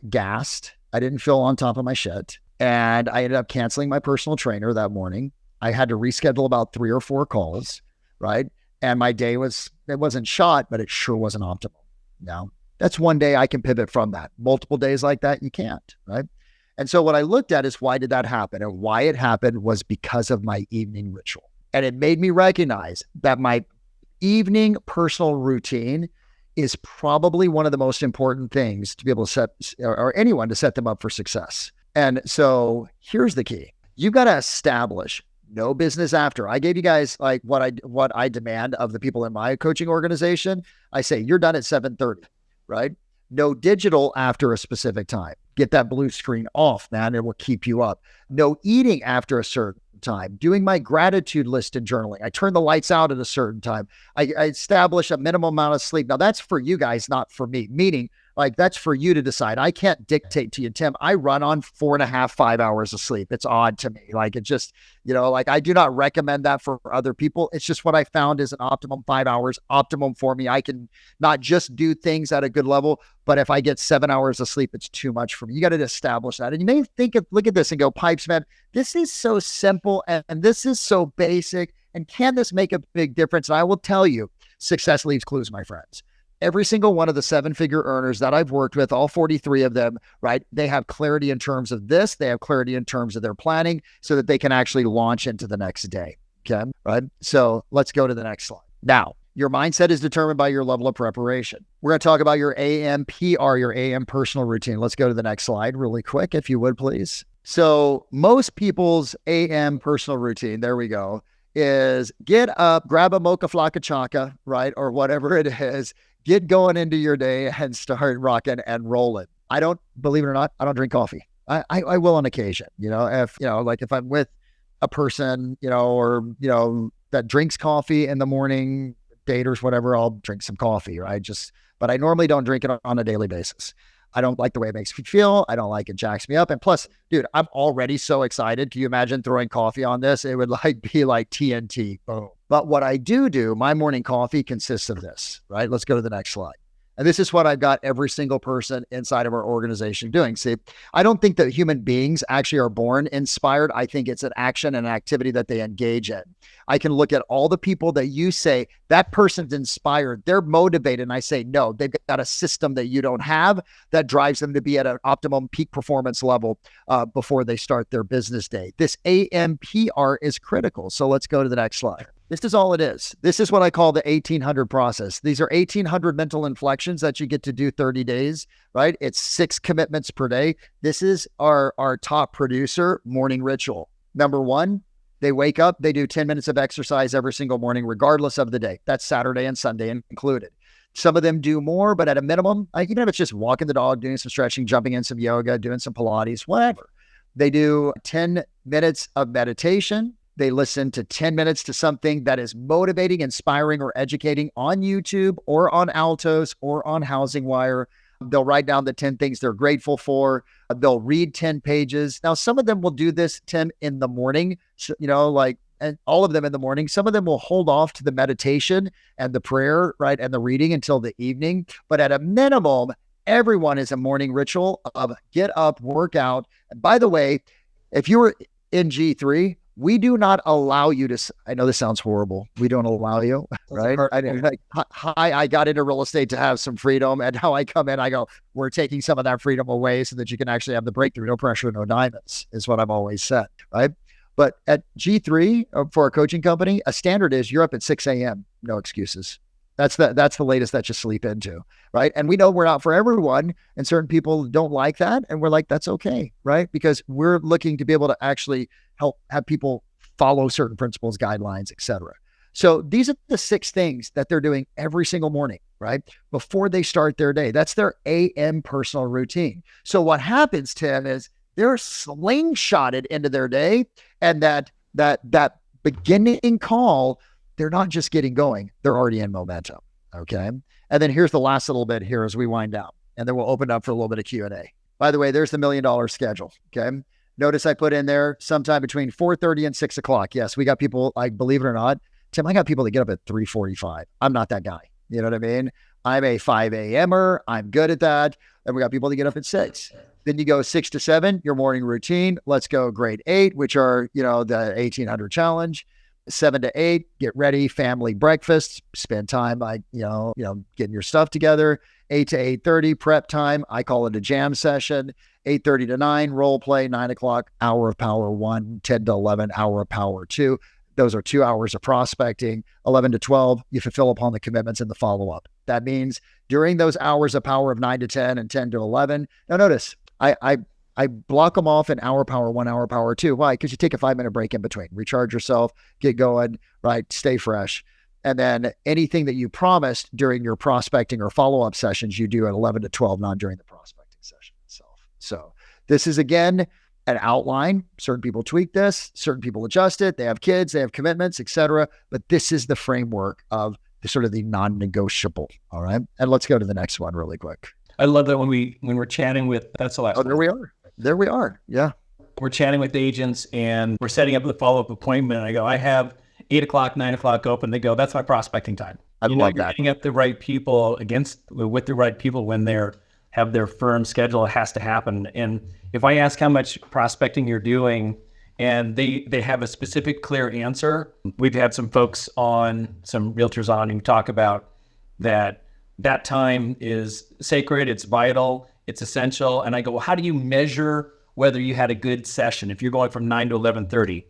gassed. I didn't feel on top of my shit. And I ended up canceling my personal trainer that morning. I had to reschedule about 3 or 4 calls, right? And my day it wasn't shot, but it sure wasn't optimal. No, that's one day I can pivot from that. Multiple days like that, you can't, right? And so what I looked at is why did that happen? And why it happened was because of my evening ritual. And it made me recognize that my evening personal routine is probably one of the most important things to be able to set, or anyone to set them up for success. And so here's the key. You've got to establish no business after. I gave you guys like what I demand of the people in my coaching organization. I say, you're done at 7:30, right? No digital after a specific time. Get that blue screen off, man. It will keep you up. No eating after a certain time. Doing my gratitude list and journaling. I turn the lights out at a certain time. I establish a minimum amount of sleep. Now that's for you guys, not for me. Meaning, like that's for you to decide. I can't dictate to you, Tim. I run on 4.5, 5 hours of sleep. It's odd to me. Like it just, like I do not recommend that for other people. It's just what I found is an optimum 5 hours, optimum for me. I can not just do things at a good level, but if I get 7 hours of sleep, it's too much for me. You got to establish that. And you may look at this and go, Pipes, man, this is so simple and this is so basic. And can this make a big difference? And I will tell you, success leaves clues, my friends. Every single one of the 7-figure earners that I've worked with, all 43 of them, right? They have clarity in terms of this. They have clarity in terms of their planning so that they can actually launch into the next day. Okay. Right. So let's go to the next slide. Now, your mindset is determined by your level of preparation. We're going to talk about your AMPR, your AM personal routine. Let's go to the next slide really quick, if you would, please. So most people's AM personal routine, there we go, is get up, grab a mocha flocka chaka, right? Or whatever it is, get going into your day and start rocking and rolling. I don't, believe it or not, I don't drink coffee. I will on occasion, if I'm with a person, that drinks coffee in the morning, daters, whatever, I'll drink some coffee, right? But I normally don't drink it on a daily basis. I don't like the way it makes me feel. I don't like it jacks me up. And plus, dude, I'm already so excited. Can you imagine throwing coffee on this? It would be like TNT. Boom. But what I do, my morning coffee consists of this, right? Let's go to the next slide. And this is what I've got every single person inside of our organization doing. See, I don't think that human beings actually are born inspired. I think it's an action and an activity that they engage in. I can look at all the people that you say, that person's inspired, they're motivated. And I say, no, they've got a system that you don't have that drives them to be at an optimum peak performance level before they start their business day. This AMPR is critical. So let's go to the next slide. This is all it is. This is what I call the 1800 process. These are 1800 mental inflections that you get to do 30 days, right? It's 6 commitments per day. This is our top producer morning ritual. Number 1, they wake up, they do 10 minutes of exercise every single morning, regardless of the day. That's Saturday and Sunday included. Some of them do more, but at a minimum, even if it's just walking the dog, doing some stretching, jumping in some yoga, doing some Pilates, whatever. They do 10 minutes of meditation. They listen to 10 minutes to something that is motivating, inspiring, or educating on YouTube or on Altos or on Housing Wire. They'll write down the 10 things they're grateful for. They'll read 10 pages. Now, some of them will do this, Tim, in the morning, and all of them in the morning. Some of them will hold off to the meditation and the prayer, right, and the reading until the evening. But at a minimum, everyone is a morning ritual of get up, work out. And by the way, if you were in G3, we do not allow you to, I know this sounds horrible. We don't allow you, right? I got into real estate to have some freedom. And now I come in, I go, we're taking some of that freedom away so that you can actually have the breakthrough. No pressure, no diamonds is what I've always said, right? But at G3 for a coaching company, a standard is you're up at 6 a.m. No excuses. That's the latest that you sleep into, right? And we know we're not for everyone, and certain people don't like that. And we're like, that's okay, right? Because we're looking to be able to actually help have people follow certain principles, guidelines, et cetera. So these are the 6 things that they're doing every single morning, right? Before they start their day. That's their AM personal routine. So what happens, Tim, is they're slingshotted into their day, and that beginning call, they're not just getting going, they're already in momentum. Okay. And then here's the last little bit here as we wind down, and then we'll open up for a little bit of Q&A. By the way, there's the $1 million schedule. Okay. Notice I put in there sometime between 4:30 and 6 o'clock. Yes, we got people, like, believe it or not, Tim, I got people that get up at 3:45. I'm not that guy. You know what I mean? I'm a 5 a.m.er. I'm good at that. And we got people that get up at 6. Then you go 6 to 7, your morning routine. Let's go grade 8, which are, the 1800 challenge. 7 to 8, get ready, family breakfast, spend time, getting your stuff together. 8 to 8:30, prep time. I call it a jam session. 8:30 to 9, role play. 9 o'clock, hour of power 1. 10 to 11, hour of power 2. Those are 2 hours of prospecting. 11 to 12, you fulfill upon the commitments in the follow-up. That means during those hours of power of 9 to 10 and 10 to 11, now notice, I block them off in hour power 1, hour power 2. Why? Because you take a 5-minute break in between, recharge yourself, get going, right? Stay fresh. And then anything that you promised during your prospecting or follow-up sessions, you do at 11 to 12, not during the prospecting session itself. So this is, again, an outline. Certain people tweak this, certain people adjust it. They have kids, they have commitments, etc. But this is the framework of the sort of the non-negotiable. All right. And let's go to the next one really quick. I love that when we're chatting with, that's the last one. There we are. Yeah. We're chatting with agents and we're setting up the follow-up appointment. And I go, I have 8 o'clock, 9 o'clock open. They go, that's my prospecting time. I love you're that. Getting up the right people with the right people when have their firm schedule. It has to happen. And if I ask how much prospecting you're doing and they have a specific, clear answer, we've had some folks on, some realtors on, who talk about that time is sacred, it's vital, it's essential. And I go, well, how do you measure whether you had a good session if you're going from 9 to 11:30?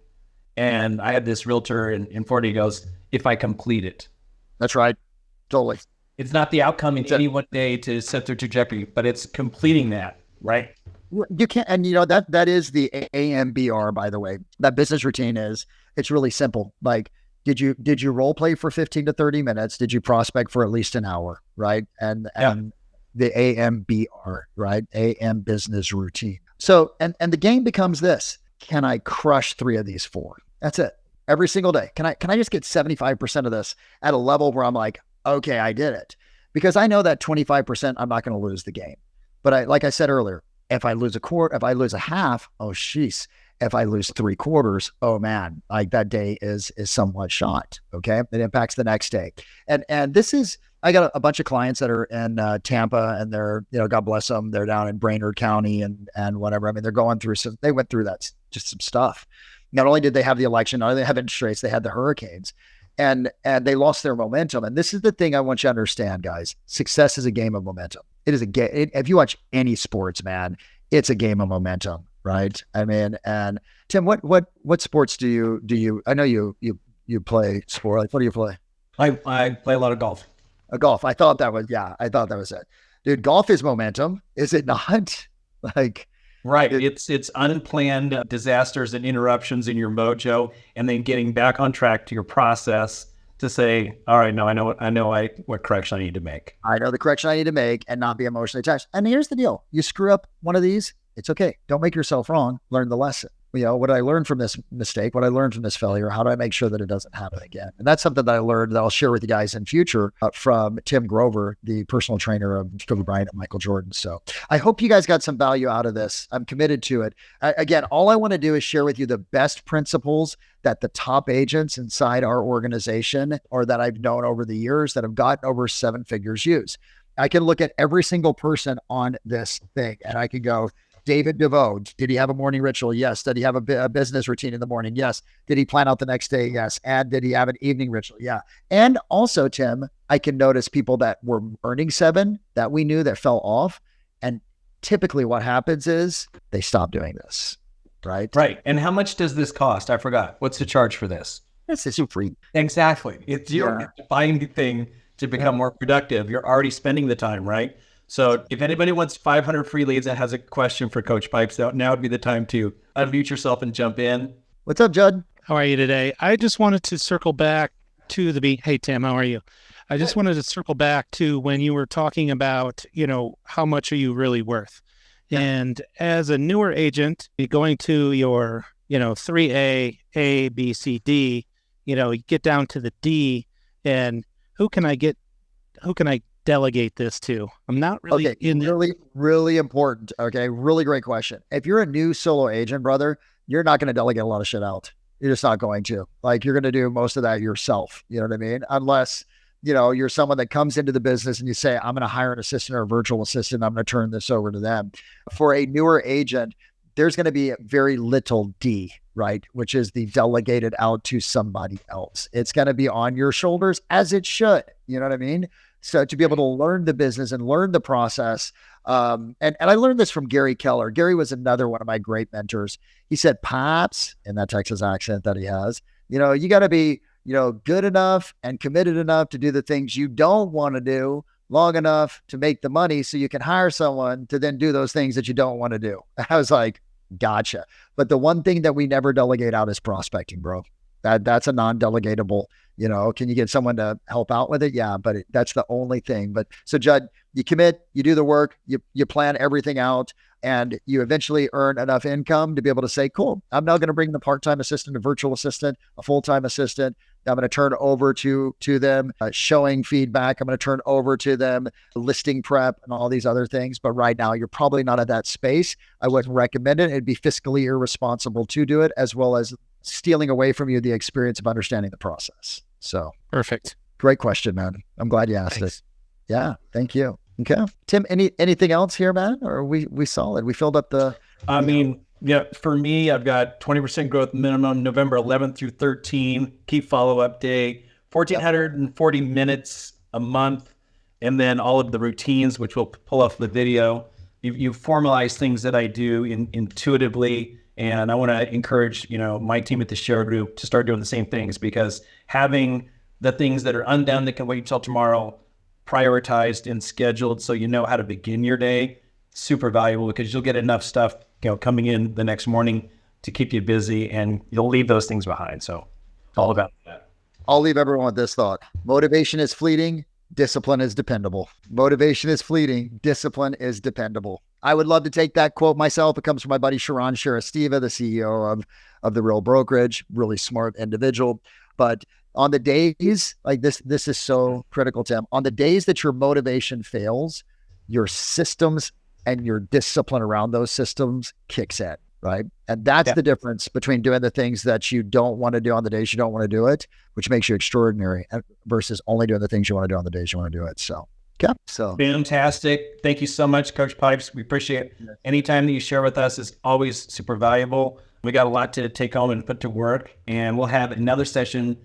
And I had this realtor in Florida, he goes, if I complete it. That's right. Totally. It's not the outcome in any one day to set their trajectory, but it's completing that, right? You can't, and that is the AMBR, by the way. That business routine it's really simple. Like, did you role play for 15 to 30 minutes? Did you prospect for at least an hour? Right. And the AMBR, right? AM business routine. So, and the game becomes this: can I crush 3 of these 4? That's it. Every single day. Can I just get 75% of this at a level where I'm like, okay, I did it? Because I know that 25%, I'm not going to lose the game. But like I said earlier, if I lose a quarter, if I lose a half, oh, jeez. If I lose 3/4, oh man, like that day is somewhat shot. Okay. It impacts the next day. And this is, I got a bunch of clients that are in Tampa, and they're, God bless them, they're down in Brainerd County and whatever. I mean, they're going through they went through just some stuff. Not only did they have the election, not only did they have interest rates, they had the hurricanes, and they lost their momentum. And this is the thing I want you to understand, guys. Success is a game of momentum. It is a game. If you watch any sports, man, it's a game of momentum, right? I mean, and Tim, what sports do you? I know you play sport. Like, what do you play? I play a lot of golf. Golf. I thought that was it. Dude, golf is momentum, is it not? Like, right. It's unplanned disasters and interruptions in your mojo, and then getting back on track to your process to say, all right, no, I know what correction I need to make. I know the correction I need to make and not be emotionally attached. And here's the deal. You screw up one of these, it's okay. Don't make yourself wrong. Learn the lesson. What did I learn from this mistake? What I learned from this failure? How do I make sure that it doesn't happen again? And that's something that I learned that I'll share with you guys in future from Tim Grover, the personal trainer of Kobe Bryant and Michael Jordan. So I hope you guys got some value out of this. I'm committed to it. Again, all I want to do is share with you the best principles that the top agents inside our organization, or that I've known over the years that have gotten over 7 figures, use. I can look at every single person on this thing and I can go, David DeVoe, did he have a morning ritual? Yes. Did he have a business routine in the morning? Yes. Did he plan out the next day? Yes. And did he have an evening ritual? Yeah. And also, Tim, I can notice people that were earning 7 that we knew that fell off. And typically what happens is they stop doing this, right? Right. And how much does this cost? I forgot. What's the charge for this? This is free. Exactly. It's your buying the thing to become more productive. You're already spending the time, right? So if anybody wants 500 free leads that has a question for Coach Pipes, now would be the time to unmute yourself and jump in. What's up, Judd? How are you today? I just wanted to circle back to hey, Tim, how are you? I just wanted to circle back to when you were talking about, how much are you really worth? Yeah. And as a newer agent, going to your, 3A, A, B, C, D, you get down to the D, and who can I delegate this to? I'm not really Okay, really important. Okay, really great question. If you're a new solo agent, brother, you're not going to delegate a lot of shit out. You're just not going to. Like, you're going to do most of that yourself. You know what I mean? Unless, you're someone that comes into the business and you say, I'm going to hire an assistant or a virtual assistant. I'm going to turn this over to them. For a newer agent, there's going to be very little D, right? Which is the delegated out to somebody else. It's going to be on your shoulders, as it should. You know what I mean? So to be able to learn the business and learn the process. And I learned this from Gary Keller. Gary was another one of my great mentors. He said, Pops, in that Texas accent that he has, you got to be, good enough and committed enough to do the things you don't want to do long enough to make the money so you can hire someone to then do those things that you don't want to do. I was like, gotcha. But the one thing that we never delegate out is prospecting, bro. That's a non-delegatable. Can you get someone to help out with it? Yeah, but that's the only thing. But so Judd, you commit, you do the work, you plan everything out, and you eventually earn enough income to be able to say, cool, I'm now going to bring the part-time assistant, a virtual assistant, a full-time assistant. I'm going to turn over to them showing feedback. I'm going to turn over to them listing prep and all these other things. But right now, you're probably not at that space. I wouldn't recommend it. It'd be fiscally irresponsible to do it, as well as stealing away from you the experience of understanding the process. So perfect. Great question, man. I'm glad you asked it. Yeah, thank you. Okay, Tim. Anything else here, man? Or are we solid? We filled up the. Yeah, for me, I've got 20% growth minimum, November 11th through 13, key follow-up day, 1,440 minutes a month, and then all of the routines, which we'll pull off the video. You formalize things that I do intuitively, and I want to encourage, my team at TheShareGroup to start doing the same things, because having the things that are undone that can wait until tomorrow prioritized and scheduled so you know how to begin your day, super valuable, because you'll get enough stuff coming in the next morning to keep you busy, and you'll leave those things behind. So all about that. I'll leave everyone with this thought. Motivation is fleeting. Discipline is dependable. Motivation is fleeting. Discipline is dependable. I would love to take that quote myself. It comes from my buddy Sharon Sharastiva, the CEO of The Real Brokerage, really smart individual. But on the days like this is so critical, Tim. On the days that your motivation fails, your systems and your discipline around those systems kicks in, right? And that's the difference between doing the things that you don't want to do on the days you don't want to do it, which makes you extraordinary, versus only doing the things you want to do on the days you want to do it. So, So fantastic. Thank you so much, Coach Pipes. We appreciate it. Anytime that you share with us is always super valuable. We got a lot to take home and put to work, and we'll have another session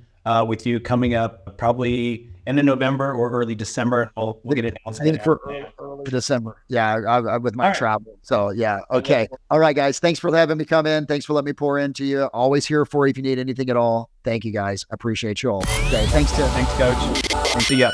with you coming up probably end of November or early December. We'll get it announced. I think for early December. Yeah, I with my travel. So yeah, okay. All right, guys. Thanks for having me come in. Thanks for letting me pour into you. Always here for you if you need anything at all. Thank you, guys. I appreciate you all. Okay, thanks, Tim. Thanks, Coach. See ya.